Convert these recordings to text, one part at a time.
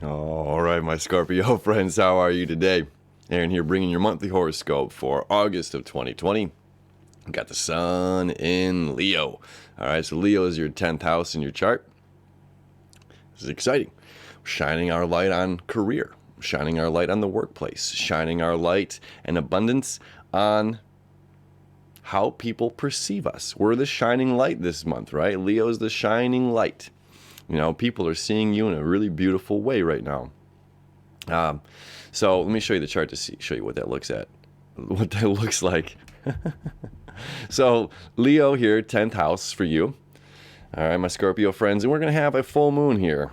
All right, my Scorpio friends, how are you today? Aaron here, bringing your monthly horoscope for August of 2020. We got the sun in Leo. All right, so Leo is your 10th house in your chart. This is exciting. Shining our light on career, shining our light on the workplace, shining our light and abundance on how people perceive us. We're the shining light this month, right? Leo's the shining light. You know, people are seeing you in a really beautiful way right now. So let me show you the chart to show you what that looks like. So Leo here, 10th house for you. All right, my Scorpio friends, and we're going to have a full moon here.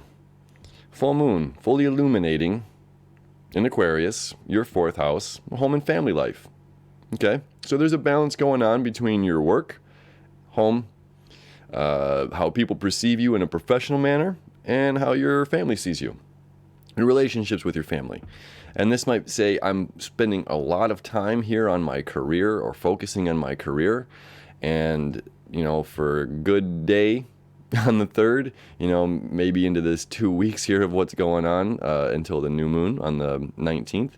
Full moon, fully illuminating in Aquarius, your 4th house, home and family life. Okay, so there's a balance going on between your work, home, how people perceive you in a professional manner, and how your family sees you, your relationships with your family. And this might say I'm spending a lot of time here on my career or focusing on my career, and you know, for a good day on the 3rd, you know, maybe into this 2 weeks here of what's going on until the new moon on the 19th,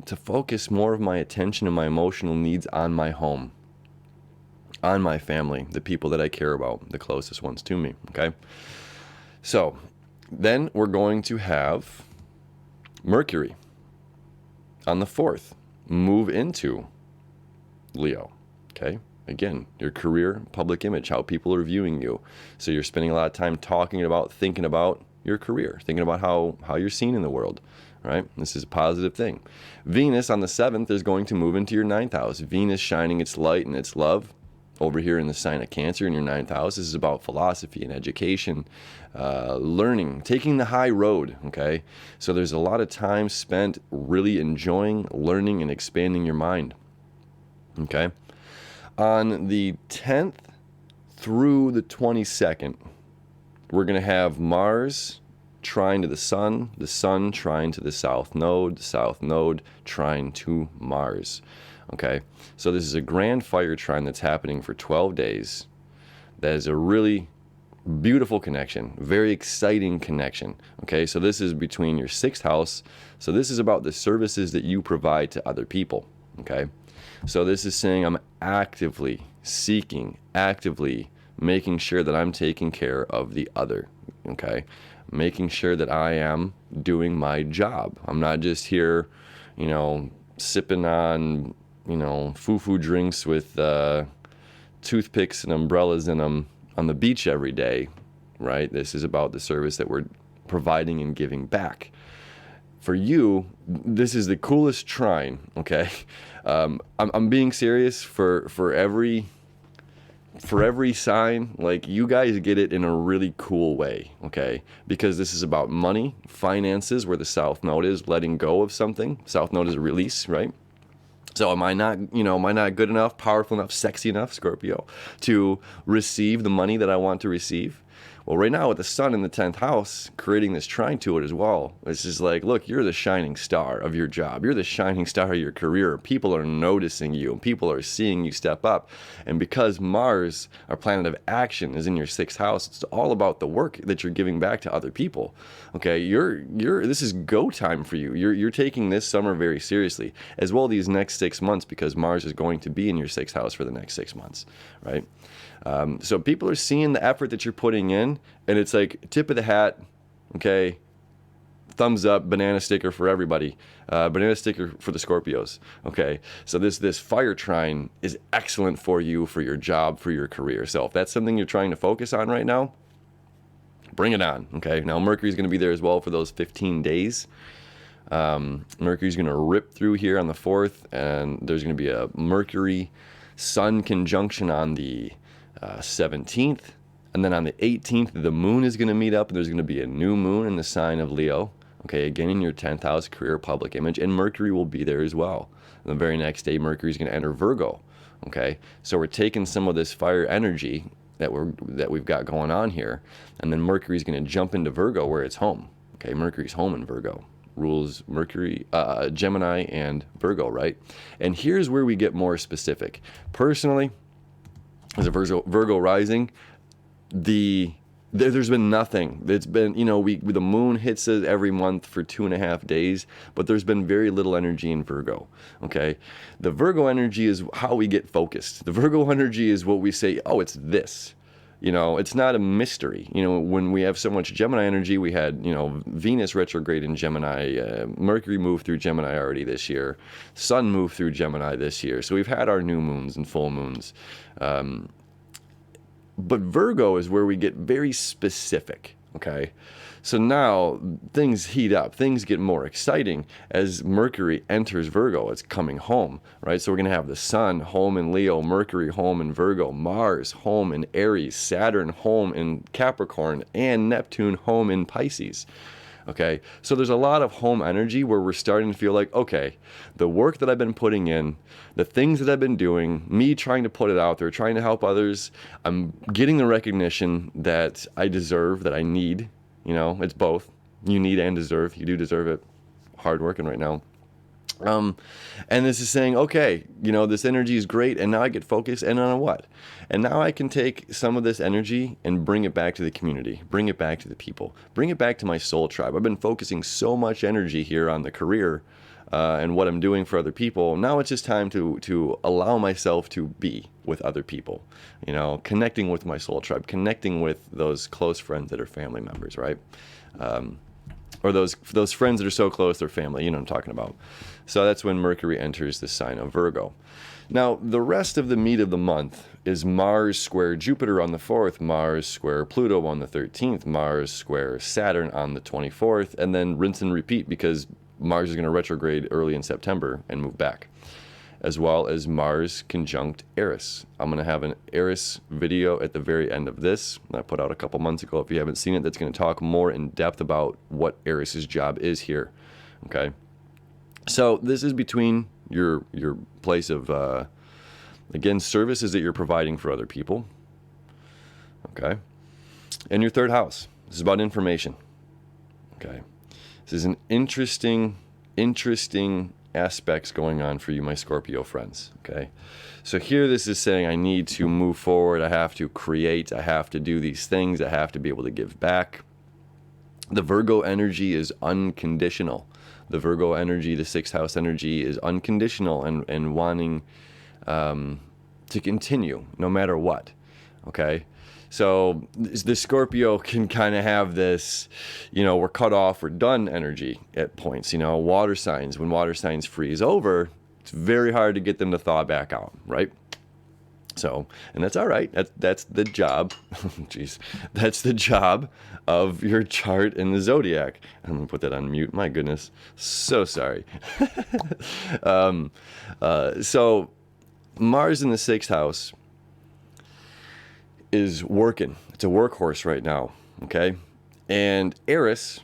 to focus more of my attention and my emotional needs on my home, on my family, the people that I care about, the closest ones to me, okay? So then we're going to have Mercury on the 4th move into Leo, okay? Again, your career, public image, how people are viewing you. So you're spending a lot of time talking about, thinking about your career, thinking about how you're seen in the world, right? This is a positive thing. Venus on the 7th is going to move into your 9th house. Venus shining its light and its love over here in the sign of Cancer in your 9th house. This is about philosophy and education, learning, taking the high road, okay? So there's a lot of time spent really enjoying, learning, and expanding your mind, okay? On the 10th through the 22nd, we're going to have Mars trine to the Sun trine to the South Node trine to Mars. Okay, so this is a grand fire trine that's happening for 12 days. That is a really beautiful connection, very exciting connection. Okay, so this is between your 6th house. So this is about the services that you provide to other people. Okay, so this is saying I'm actively seeking, actively making sure that I'm taking care of the other. Okay, making sure that I am doing my job. I'm not just here, you know, sipping on, you know, foo-foo drinks with toothpicks and umbrellas in them on the beach every day, right? This is about the service that we're providing and giving back. For you, this is the coolest trine, okay? I'm being serious for every sign. Like, you guys get it in a really cool way, okay? Because this is about money, finances, where the South Node is, letting go of something. South Node is a release, right? So am I not good enough, powerful enough, sexy enough, Scorpio, to receive the money that I want to receive? Well, right now with the sun in the 10th house, creating this trine to it as well, it's just like, look, you're the shining star of your job. You're the shining star of your career. People are noticing you, and people are seeing you step up. And because Mars, our planet of action, is in your 6th house, it's all about the work that you're giving back to other people. Okay, this is go time for you. You're taking this summer very seriously, as well these next 6 months, because Mars is going to be in your 6th house for the next 6 months, right? So people are seeing the effort that you're putting in, and it's like tip of the hat, okay, thumbs up, banana sticker for everybody, banana sticker for the Scorpios, okay? So this fire trine is excellent for you, for your job, for your career. So if that's something you're trying to focus on right now, bring it on, okay? Now Mercury's going to be there as well for those 15 days. Mercury's going to rip through here on the 4th, and there's going to be a Mercury-Sun conjunction on the 17th, and then on the 18th the moon is going to meet up, and there's going to be a new moon in the sign of Leo, okay, again in your 10th house, career, public image, and Mercury will be there as well. And the very next day Mercury is going to enter Virgo, okay? So we're taking some of this fire energy that we've got going on here, and then Mercury is going to jump into Virgo where it's home, okay? Mercury's home in Virgo, rules Mercury, Gemini and Virgo, right? And here's where we get more specific. Personally, as a Virgo rising, the There's been nothing. It's been, the moon hits it every month for 2.5 days, but there's been very little energy in Virgo. Okay. The Virgo energy is how we get focused. The Virgo energy is what we say, oh, it's this. It's not a mystery. When we have so much Gemini energy, we had, Venus retrograde in Gemini, Mercury moved through Gemini already this year, Sun moved through Gemini this year. So we've had our new moons and full moons. But Virgo is where we get very specific, okay? So now things heat up, things get more exciting as Mercury enters Virgo. It's coming home, right? So we're going to have the Sun home in Leo, Mercury home in Virgo, Mars home in Aries, Saturn home in Capricorn, and Neptune home in Pisces. Okay, so there's a lot of home energy where we're starting to feel like, okay, the work that I've been putting in, the things that I've been doing, me trying to put it out there, trying to help others, I'm getting the recognition that I deserve, that I need. It's both. You need and deserve. You do deserve it. Hard working right now. And this is saying, okay, this energy is great, and now I get focused, and on what? And now I can take some of this energy and bring it back to the community, bring it back to the people, bring it back to my soul tribe. I've been focusing so much energy here on the career and what I'm doing for other people. Now it's just time to allow myself to be with other people, connecting with my soul tribe, connecting with those close friends that are family members, right? Or those friends that are so close, they're family, you know what I'm talking about. So that's when Mercury enters the sign of Virgo. Now, the rest of the meat of the month is Mars square Jupiter on the 4th, Mars square Pluto on the 13th, Mars square Saturn on the 24th, and then rinse and repeat because Mars is going to retrograde early in September and move back, as well as Mars conjunct Eris. I'm going to have an Eris video at the very end of this that I put out a couple months ago. If you haven't seen it, that's going to talk more in depth about what Eris's job is here. Okay, so this is between your place of again, services that you're providing for other people. Okay, and your third house. This is about information. Okay, this is an interesting aspects going on for you, my Scorpio friends. Okay, so here this is saying I need to move forward, I have to create, I have to do these things, I have to be able to give back. The Virgo energy is unconditional. The Virgo energy, the 6th house energy, is unconditional and wanting to continue no matter what. Okay, so the Scorpio can kind of have this, we're cut off, we're done energy at points. Water signs, when water signs freeze over, it's very hard to get them to thaw back out, right? So, and that's all right. That's the job. Jeez, that's the job of your chart in the zodiac. I'm gonna put that on mute. My goodness, so sorry. So Mars in the 6th house is working. It's a workhorse right now. Okay, and Eris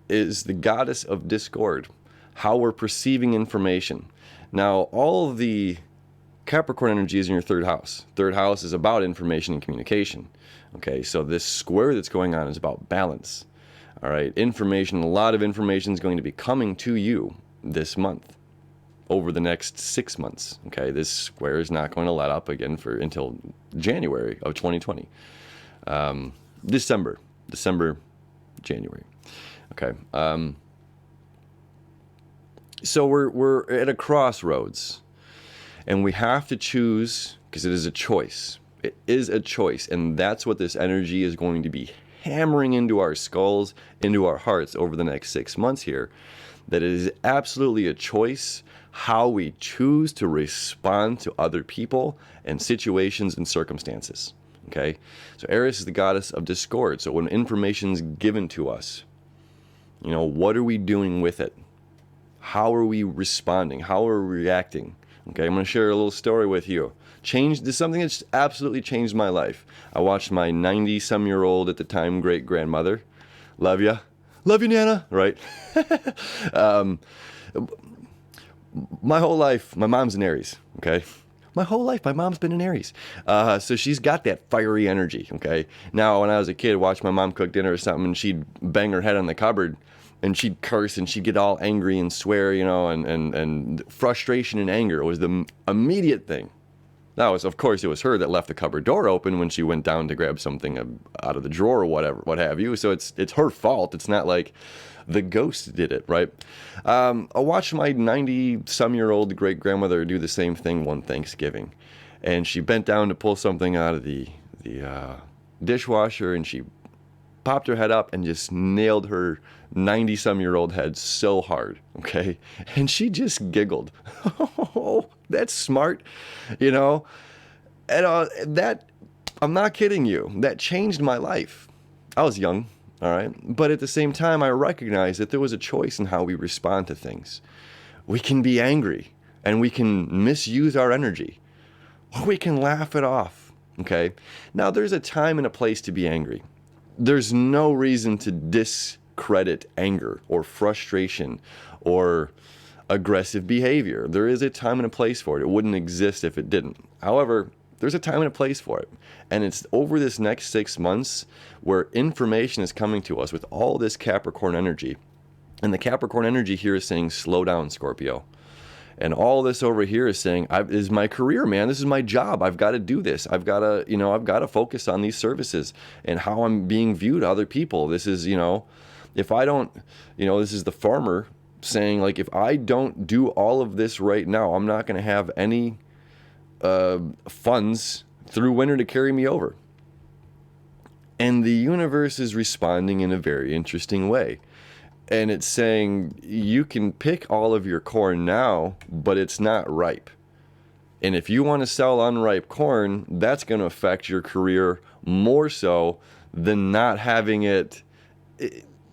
is the goddess of discord, how we're perceiving information. Now, all of the Capricorn energy is in your 3rd house. 3rd house is about information and communication. Okay, so this square that's going on is about balance. All right, information, a lot of information is going to be coming to you this month, over the next 6 months. Okay, this square is not going to let up again until January of 2020. December, January. Okay, so we're at a crossroads. And we have to choose, because it is a choice. It is a choice. And that's what this energy is going to be hammering into our skulls, into our hearts over the next 6 months here. That it is absolutely a choice how we choose to respond to other people and situations and circumstances. Okay? So Eris is the goddess of discord. So when information's given to us, what are we doing with it? How are we responding? How are we reacting? Okay, I'm going to share a little story with you. This is something that's absolutely changed my life. I watched my 90-some-year-old at the time great-grandmother. Love ya, Nana, right? My whole life, my mom's an Aries, okay? My whole life, my mom's been an Aries. So she's got that fiery energy, okay? Now, when I was a kid, watched my mom cook dinner or something, and she'd bang her head on the cupboard, and she'd curse and she'd get all angry and swear, and frustration and anger was the immediate thing. Now, of course, it was her that left the cupboard door open when she went down to grab something out of the drawer or whatever, what have you. So it's her fault. It's not like the ghost did it, right? I watched my 90-some-year-old great-grandmother do the same thing one Thanksgiving. And she bent down to pull something out of the dishwasher, and she popped her head up and just nailed her 90-some-year-old head so hard, okay? And she just giggled. Oh, that's smart, you know? And that, I'm not kidding you, that changed my life. I was young, all right? But at the same time, I recognized that there was a choice in how we respond to things. We can be angry, and we can misuse our energy, or we can laugh it off, okay? Now, there's a time and a place to be angry. There's no reason to discredit anger or frustration or aggressive behavior. There is a time and a place for it. It wouldn't exist if it didn't. However, there's a time and a place for it. And it's over this next 6 months where information is coming to us with all this Capricorn energy. And the Capricorn energy here is saying, slow down, Scorpio. And all this over here is saying, this is my career, man. This is my job. I've got to do this. I've got to focus on these services and how I'm being viewed to other people. This is, if I don't, this is the farmer saying, like, if I don't do all of this right now, I'm not going to have any funds through winter to carry me over. And the universe is responding in a very interesting way. And it's saying you can pick all of your corn now, but it's not ripe. And if you want to sell unripe corn, that's going to affect your career more so than not having it,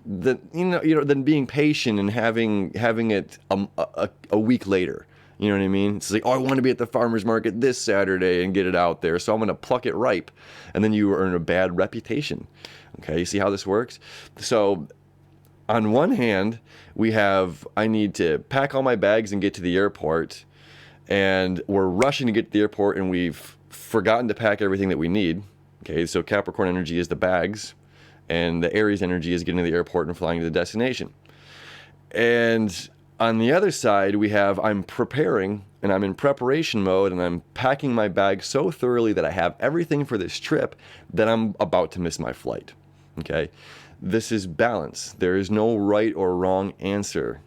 than being patient and having it a week later. You know what I mean? It's like, oh, I want to be at the farmer's market this Saturday and get it out there, so I'm going to pluck it ripe. And then you earn a bad reputation. Okay, you see how this works? So on one hand, I need to pack all my bags and get to the airport, and we're rushing to get to the airport, and we've forgotten to pack everything that we need. Okay, so Capricorn energy is the bags, and the Aries energy is getting to the airport and flying to the destination. And on the other side, I'm preparing, and I'm in preparation mode, and I'm packing my bag so thoroughly that I have everything for this trip that I'm about to miss my flight. Okay? This is balance. There is no right or wrong answer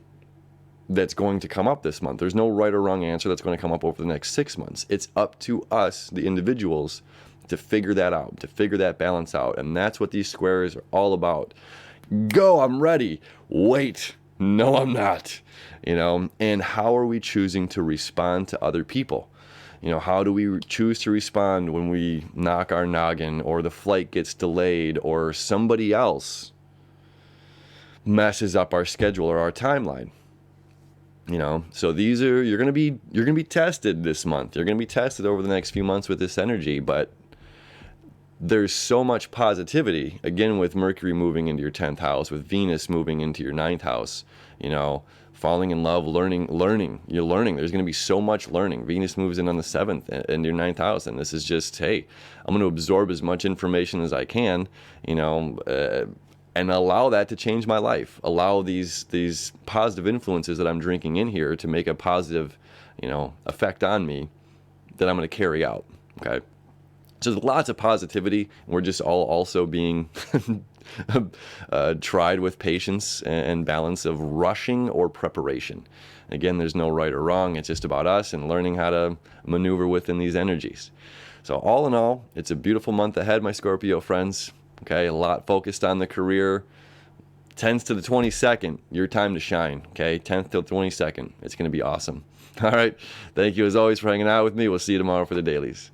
that's going to come up this month. There's no right or wrong answer that's going to come up over the next 6 months. It's up to us, the individuals, to figure that out, to figure that balance out. And that's what these squares are all about. Go, I'm ready. Wait, no, I'm not. And how are we choosing to respond to other people? How do we choose to respond when we knock our noggin, or the flight gets delayed, or somebody else messes up our schedule or our timeline? So you're going to be tested this month. You're going to be tested over the next few months with this energy, but there's so much positivity, again, with Mercury moving into your 10th house, with Venus moving into your 9th house, falling in love, learning. You're learning. There's going to be so much learning. Venus moves in on the 7th in your 9th house, and this is just, hey, I'm going to absorb as much information as I can, and allow that to change my life. Allow these positive influences that I'm drinking in here to make a positive, effect on me that I'm going to carry out. Okay. So there's lots of positivity. We're just all also being tried with patience and balance of rushing or preparation. Again, there's no right or wrong. It's just about us and learning how to maneuver within these energies. So all in all, it's a beautiful month ahead, my Scorpio friends. Okay, a lot focused on the career. 10th to the 22nd, your time to shine. Okay, 10th to the 22nd. It's going to be awesome. All right. Thank you as always for hanging out with me. We'll see you tomorrow for the dailies.